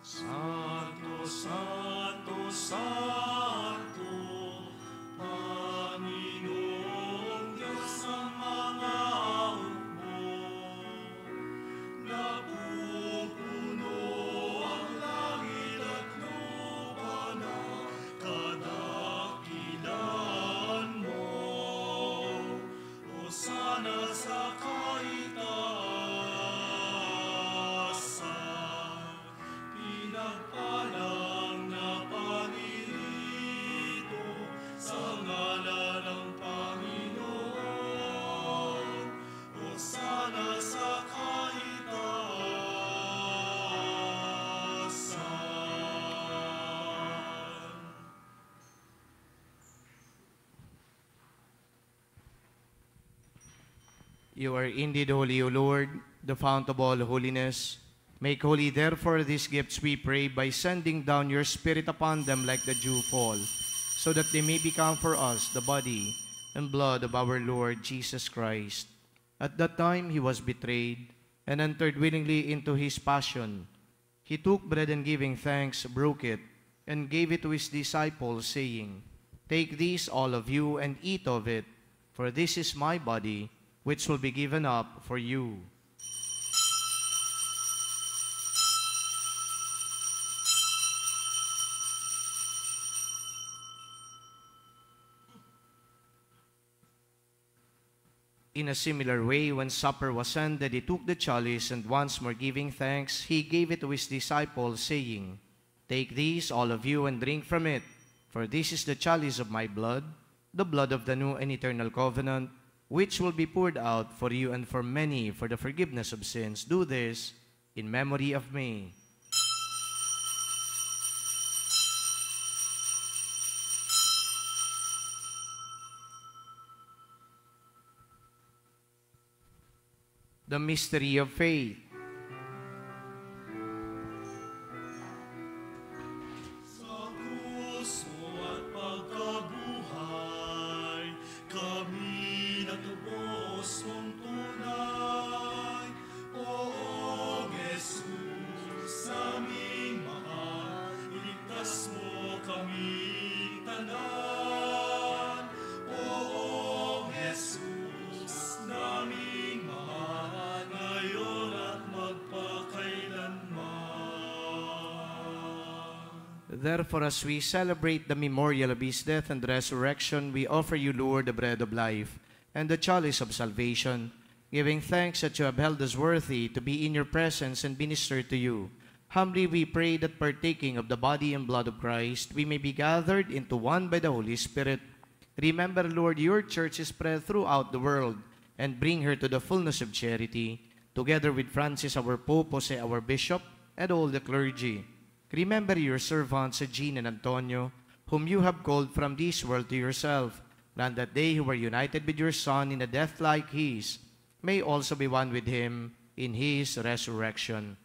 Santo, Santo, Santo, Panginoong Diyos ng mga hukbo, napupuno ang langit at lupa na kadakilaan mo. Hosana sa kaitaasan, pinagpalang na paririto sa ngalan ng Panginoon. Hosana sa kaitaasan. You are indeed holy, O Lord, the fount of all holiness. Make holy, therefore, these gifts, we pray, by sending down your Spirit upon them like the dew fall, so that they may become for us the body and blood of our Lord Jesus Christ. At that time he was betrayed and entered willingly into his passion. He took bread and giving thanks, broke it, and gave it to his disciples, saying, Take this, all of you, and eat of it, for this is my body, which will be given up for you. In a similar way, when supper was ended, he took the chalice, and once more giving thanks, he gave it to his disciples, saying, Take these, all of you, and drink from it, for this is the chalice of my blood, the blood of the new and eternal covenant, which will be poured out for you and for many for the forgiveness of sins. Do this in memory of me. The mystery of faith. Sa puso at pagkabuhay, kami natubos mong tunay. Poong Jesus, aming mahal, iligtas mo kaming tanan. Poong Jesus, naming mahal, ngayon at magpakailanman. Therefore, as we celebrate the memorial of his death and resurrection, we offer you, Lord, the bread of life and the chalice of salvation, giving thanks that you have held us worthy to be in your presence and minister to you. Humbly we pray that partaking of the body and blood of Christ, we may be gathered into one by the Holy Spirit. Remember, Lord, your church is spread throughout the world, and bring her to the fullness of charity, together with Francis, our Pope, Jose, our Bishop, and all the clergy. Remember your servants, Jean and Antonio, whom you have called from this world to yourself. Grant that they who were united with your Son in a death like his may also be one with him in his resurrection.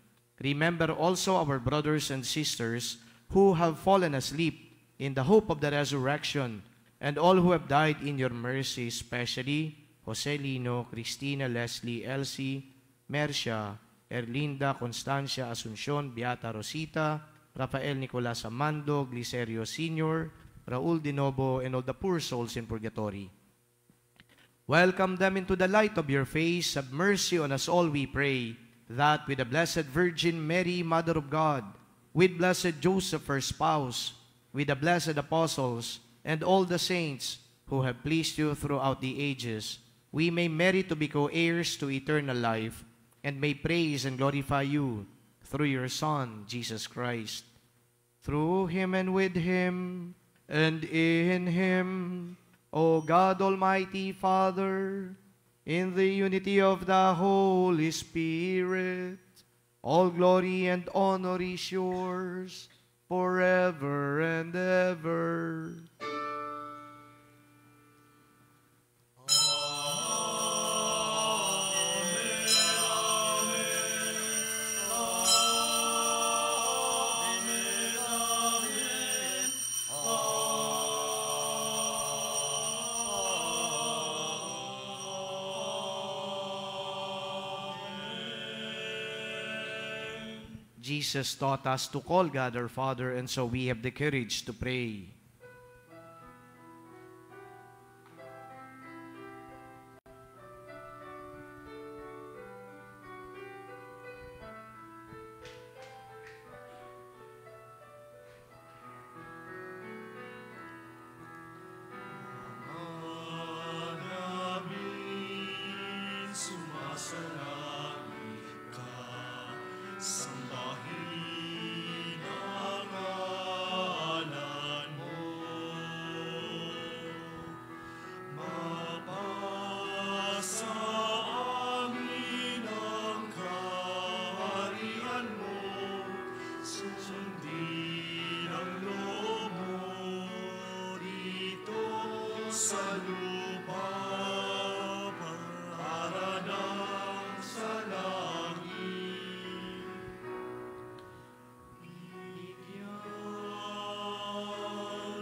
Remember also our brothers and sisters who have fallen asleep in the hope of the resurrection, and all who have died in your mercy, especially Jose Lino, Cristina, Leslie, Elsie, Mercia, Erlinda, Constancia, Asuncion, Beata Rosita, Rafael Nicolas Amando, Glicerio Sr., Raul Dinobo, and all the poor souls in purgatory. Welcome them into the light of your face. Have mercy on us all, we pray, that with the Blessed Virgin Mary, Mother of God, with Blessed Joseph, her spouse, with the blessed apostles, and all the saints who have pleased you throughout the ages, we may merit to be co-heirs to eternal life, and may praise and glorify you through your Son, Jesus Christ. Through him and with him and in him, O God Almighty Father, in the unity of the Holy Spirit, all glory and honor is yours forever and ever. Jesus taught us to call God our Father, and so we have the courage to pray. Namin sumasalangit ka, sambahin ang ngalan mo. Mapasa amin ang kaharian mo, sundin ang loob mo dito sa lupa para nang sa langit. Bigyan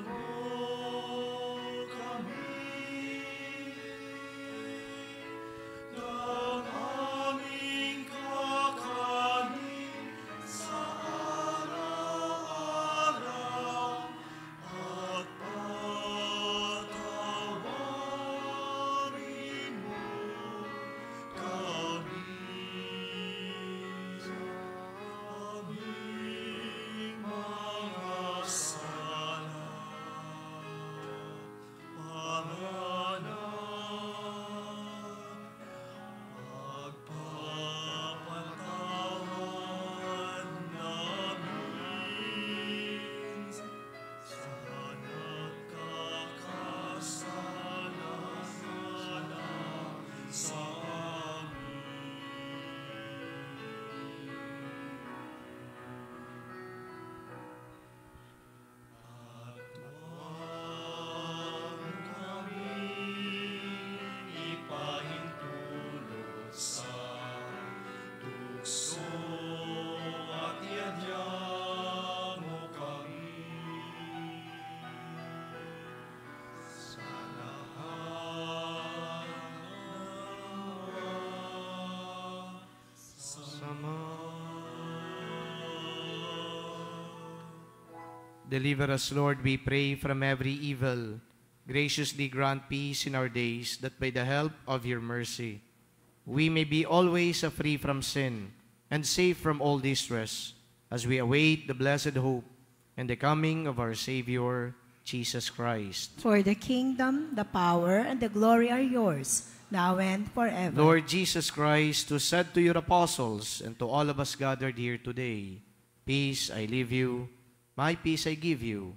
mo kami ng aming kakanin sa araw-araw, at patawarin Deliver us, Lord, we pray, from every evil. Graciously grant peace in our days, that by the help of your mercy, we may be always free from sin and safe from all distress, as we await the blessed hope and the coming of our Savior, Jesus Christ. For the kingdom, the power, and the glory are yours, now and forever. Lord Jesus Christ, who said to your apostles and to all of us gathered here today, peace I leave you, my peace I give you.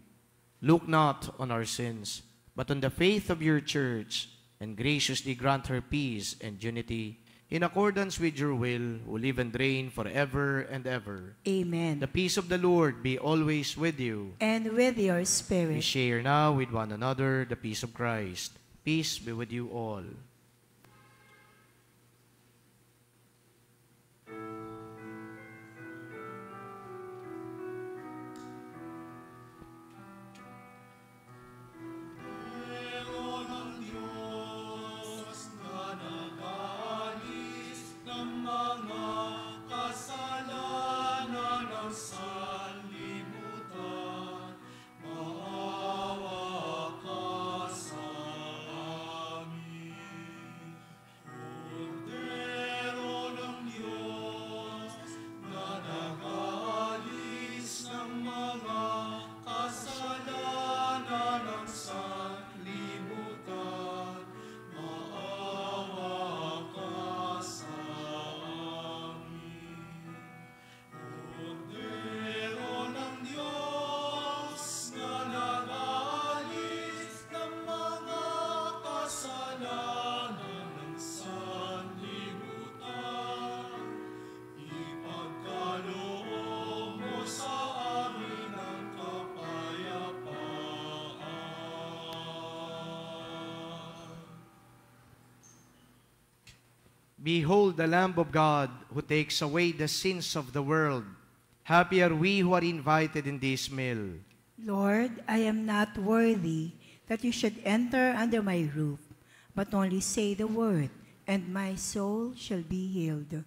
Look not on our sins, but on the faith of your church, and graciously grant her peace and unity, in accordance with your will, who live and reign forever and ever. Amen. The peace of the Lord be always with you. And with your We spirit. share now with one another the peace of Christ. Peace be with you all. Behold the Lamb of God, who takes away the sins of the world. Happy are we who are invited in this meal. Lord, I am not worthy that you should enter under my roof, but only say the word, and my soul shall be healed.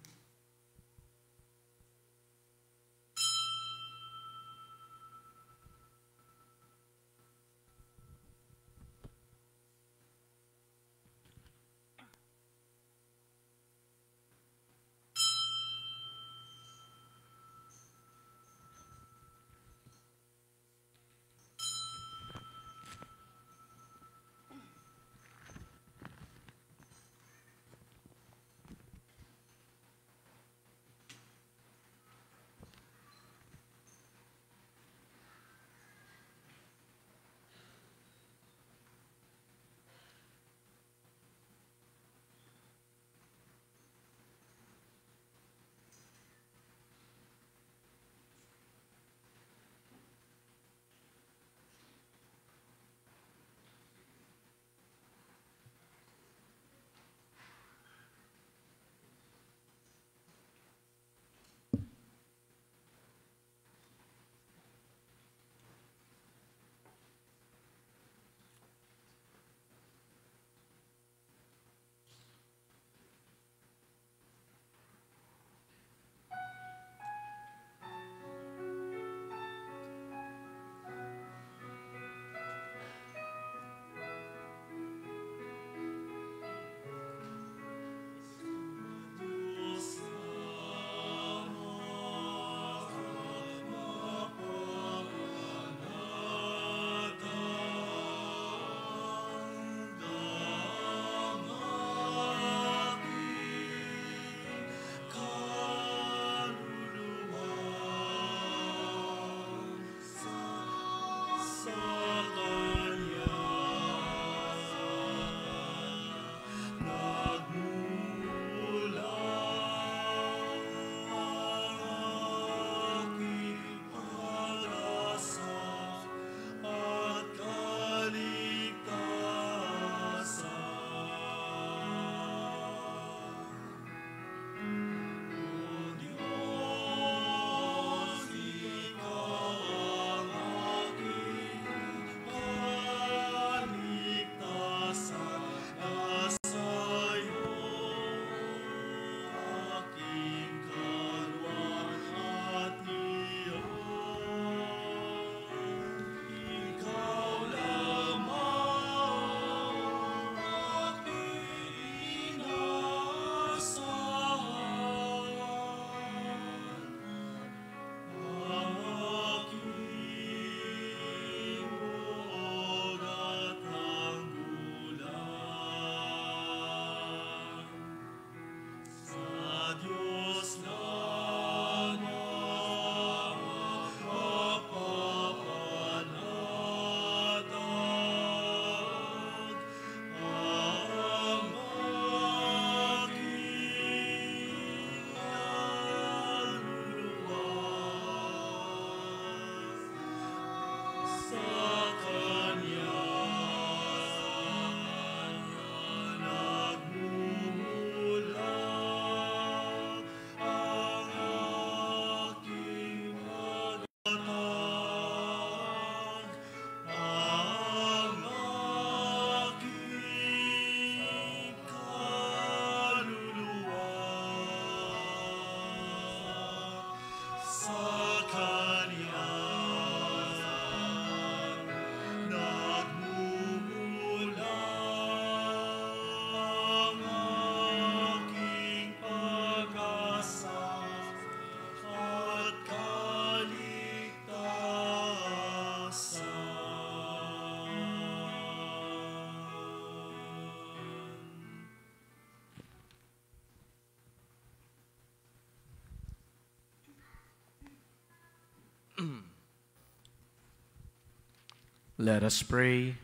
Let us pray.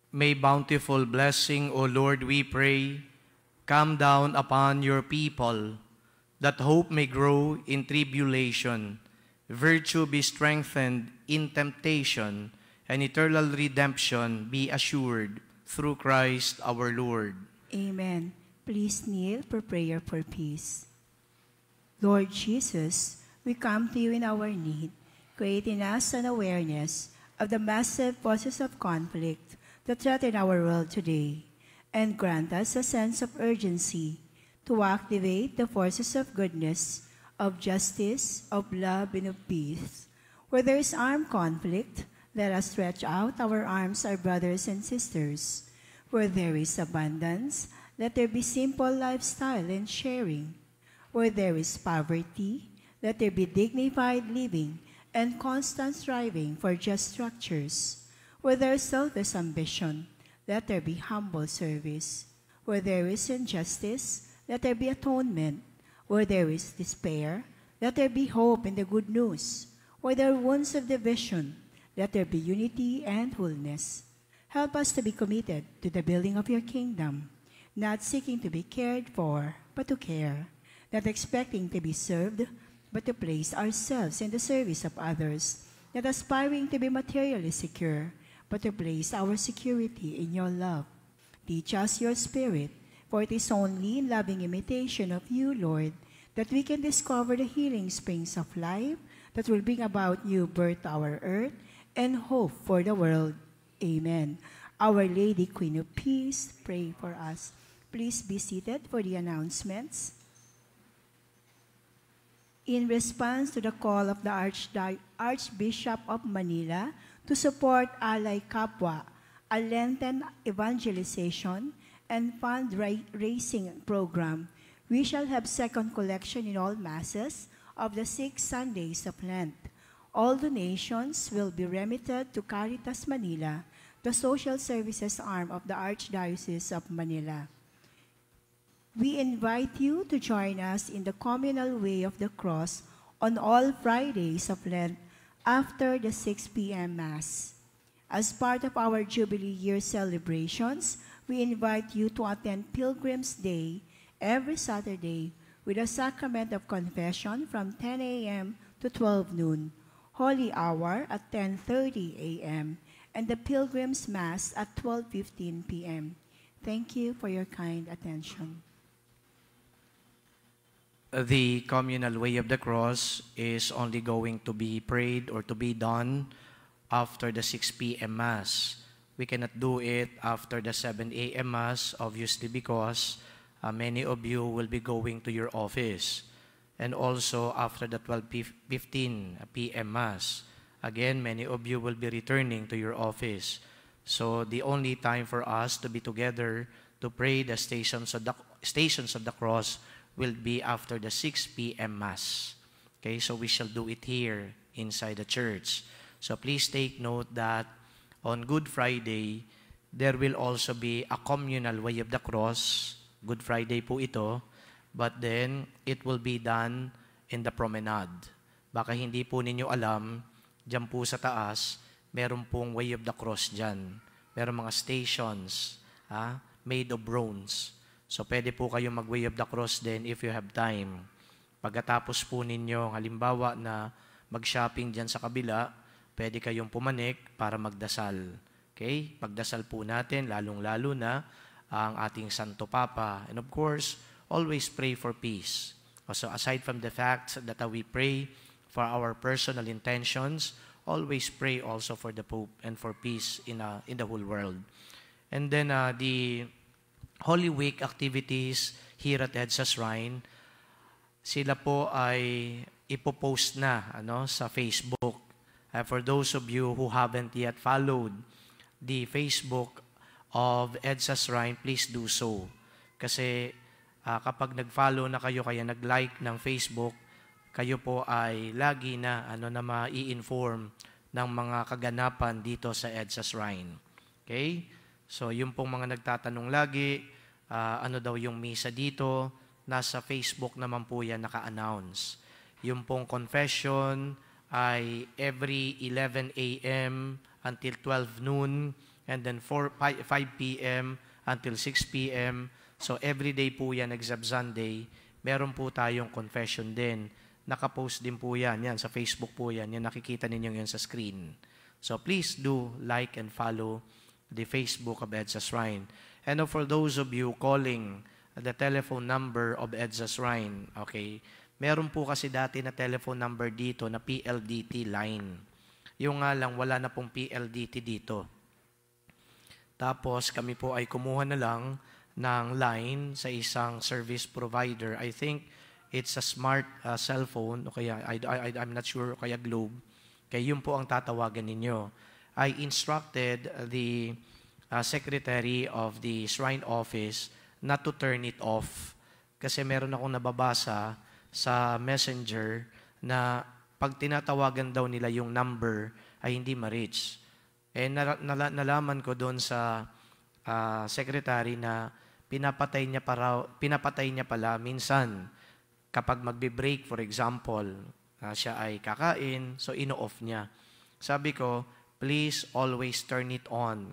May bountiful blessing, O Lord, we pray, come down upon your people, that hope may grow in tribulation, virtue be strengthened in temptation, and eternal redemption be assured through Christ our Lord. Amen. Please kneel for prayer for peace. Lord Jesus, we come to you in our need, create in us an awareness of the massive forces of conflict that threaten our world today, and grant us a sense of urgency to activate the forces of goodness, of justice, of love, and of peace. Where there is armed conflict, let us stretch out our arms, our brothers and sisters. Where there is abundance, let there be simple lifestyle and sharing. Where there is poverty, let there be dignified living and constant striving for just structures. Where there is selfish ambition, let there be humble service. Where there is injustice, let there be atonement. Where there is despair, let there be hope in the good news. Where there are wounds of division, let there be unity and wholeness. Help us to be committed to the building of your kingdom, not seeking to be cared for, but to care, not expecting to be served, but to place ourselves in the service of others, not aspiring to be materially secure, but to place our security in your love. Teach us your spirit, for it is only in loving imitation of you, Lord, that we can discover the healing springs of life that will bring about new birth to our earth and hope for the world. Amen. Our Lady, Queen of Peace, pray for us. Please be seated for the announcements. In response to the call of the Archbishop of Manila to support Alay Kapwa, a Lenten evangelization and fundraising program, we shall have second collection in all Masses of the 6 Sundays of Lent. All donations will be remitted to Caritas Manila, the social services arm of the Archdiocese of Manila. We invite you to join us in the communal way of the cross on all Fridays of Lent after the 6 p.m. Mass. As part of our Jubilee Year celebrations, we invite you to attend Pilgrim's Day every Saturday with a sacrament of confession from 10 a.m. to 12 noon, Holy Hour at 10:30 a.m., and the Pilgrim's Mass at 12:15 p.m. Thank you for your kind attention. The communal way of the cross is only going to be prayed or to be done after the 6 p.m. Mass. We cannot do it after the 7 a.m. Mass, obviously because many of you will be going to your office. And also after the 12:15 p.m. Mass. Again, many of you will be returning to your office. So the only time for us to be together to pray the Stations of the Cross will be after the 6 p.m. Mass. Okay, so we shall do it here inside the church. So please take note that on Good Friday, there will also be a communal way of the cross. Good Friday po ito, but then it will be done in the promenade. Baka hindi po ninyo alam, dyan po sa taas, meron pong way of the cross dyan. Meron mga stations made of bronze. So, pwede po kayo mag-way of the cross then if you have time. Pagkatapos po ninyo, halimbawa na mag-shopping dyan sa kabila, pwede kayong pumanik para magdasal. Okay? Pagdasal po natin, lalong-lalo na ang ating Santo Papa. And of course, always pray for peace. Also, aside from the fact that we pray for our personal intentions, always pray also for the Pope and for peace in the whole world. And then the Holy Week activities here at EDSA Shrine, sila po ay ipopost na sa Facebook. For those of you who haven't yet followed the Facebook of EDSA Shrine, please do so. Kasi kapag nag-follow na kayo, kaya nag-like ng Facebook, kayo po ay lagi na mai-inform ng mga kaganapan dito sa EDSA Shrine. Okay? So, yung pong mga nagtatanong lagi, ano daw yung misa dito, nasa Facebook naman po yan naka-announce. Yung pong confession, ay every 11 a.m. until 12 noon, and then 5 p.m. until 6 p.m. So every day po yan, except Sunday, meron po tayong confession din. Nakapost din po yan sa Facebook po yan. Yan, nakikita ninyo yan sa screen. So please do like and follow the Facebook of EDSA Shrine. And for those of you calling the telephone number of EDSA Shrine, okay, meron po kasi dati na telephone number dito na PLDT line. Yung nga lang, wala na pong PLDT dito. Tapos kami po ay kumuha na lang ng line sa isang service provider. I think it's a smart cell phone, o kaya I'm not sure, o kaya Globe. Kaya yun po ang tatawagan ninyo. I instructed the secretary of the Shrine Office not to turn it off. Kasi meron akong nababasa sa messenger na pag tinatawagan daw nila yung number ay hindi ma-reach. Eh nalaman ko doon sa secretary na pinapatay niya pala minsan kapag magbe-break, for example, siya ay kakain, so ino-off niya. Sabi ko, please always turn it on.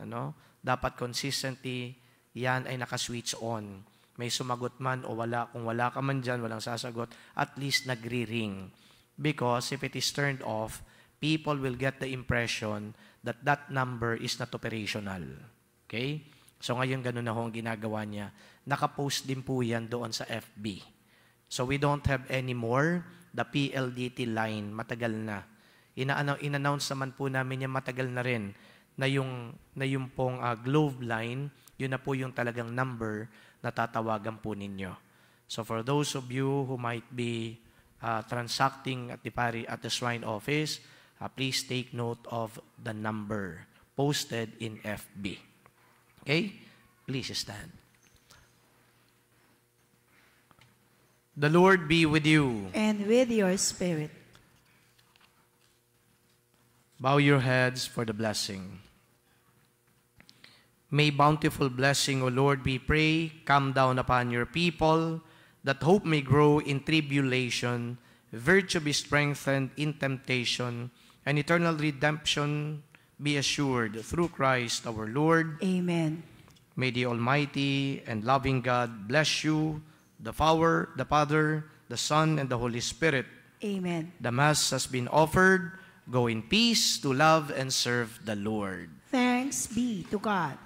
Dapat consistently yan ay naka-switch on. May sumagot man o wala, kung wala ka man dyan, walang sasagot, at least nagri-ring. Because if it is turned off, people will get the impression that that number is not operational. Okay? So ngayon ganun na ho ang ginagawa niya. Nakapost din po yan doon sa FB. So we don't have anymore the PLDT line. Matagal na. In-announce naman po namin yan matagal na rin na yung pong Globe line, yun na po yung talagang number na tatawagan po ninyo. So for those of you who might be transacting at the Shrine Office, please take note of the number posted in FB. Okay? Please stand. The Lord be with you. And with your spirit. Bow your heads for the blessing. May bountiful blessing, O Lord, we pray, come down upon your people, that hope may grow in tribulation, virtue be strengthened in temptation, and eternal redemption be assured through Christ our Lord. Amen. May the Almighty and loving God bless you, the Father, the Son, and the Holy Spirit. Amen. The Mass has been offered. Go in peace to love and serve the Lord. Thanks be to God.